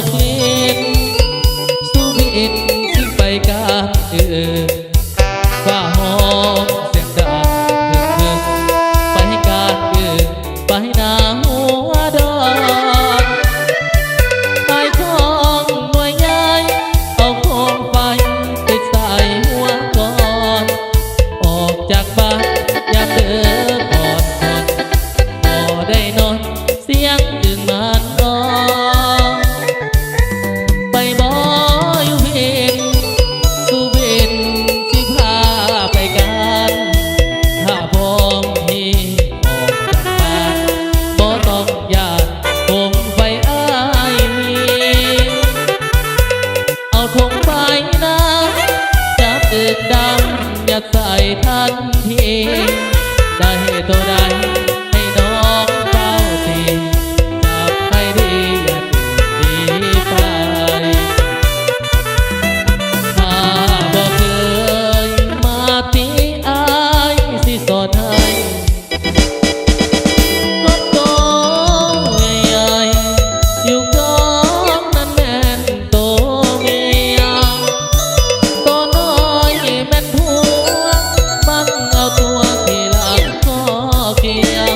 กลิ้นสู้บินสิ้นไปกาฝ่าหอมเสียงดังถึงไปการไปหน้าหัวดอนไอ้ของหน่วยใหญ่เอาโคมไฟติดใส่หัวก่อนออกจากบ้านอย่าเดินก่อนพอได้นอนเสียงตื่นมันนอนไปบ่อยู่เพียงสู่บินสิพาไปกันถ้าพร้อมที่ออกจากบ้านบ่ต้องญาติผมไปอ้ายมีเอาธงไปนะจับตึกดำยัดใส่ทันทีได้ตัวใดให้น้องเฝ้าทีจับให้ดีอย่าดีไปถ้าบอกเคยมาตีอายสิสอนให้ก็โตใหญ่อยู่ก้องนั้นแม่นโตเมียโตน้อยแม่นผัวบังเอาตัวที่หลังข้อเคียง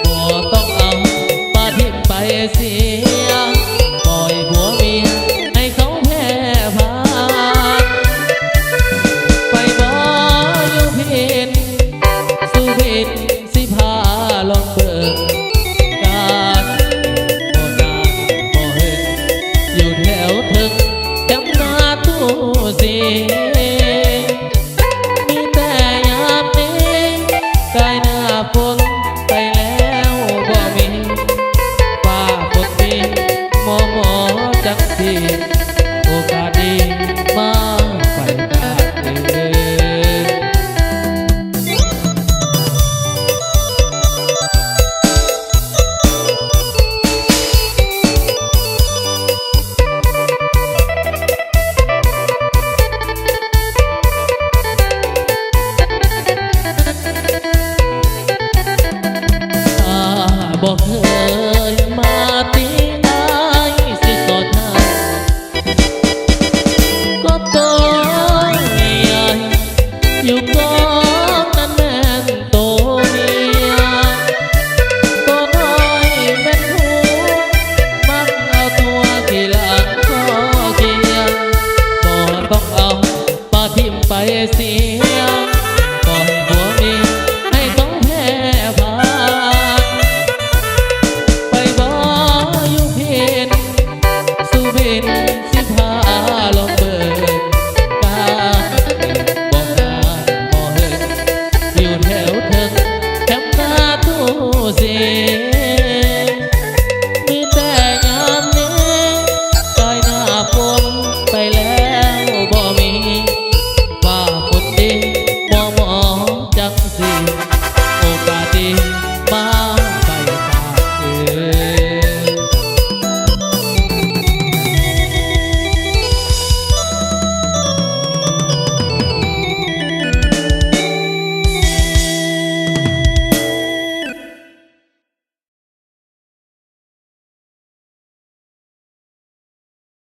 บ่ต้องเอาปาทิ่มไปเสียปล่อยผัวเมียให้เขาแพ้พ่านไปบ่อยู่เพียนสู่บินสิพาลองเบิกการบ่นานบ่เห็นอยู่แถวถึงจำหน้าตู้สิมีแต่ยามนี้กายหน้าฝนไปแล้วบ่มีฟ้าฝนมีหมอจักทีโอกาสดีมาไปกันบอกเคยมาตีอายสิสอนให้ก็โตใหญ่อยู่ก้องนั้นแม่นโตเมียโตน้อยแม่นผัวมักเอาตัวที่หลังข้อเคียงบ่ต้องเอาปาทิ่มไปเสียปล่อยผัวเมียให้เขาแพ้พ่านไปบ่อยู่เพียนสู่บินสิพาลองเบิกการบอกนานบ่เห็นอยู่แถวถึงแคมป์หน้าตู้เสีย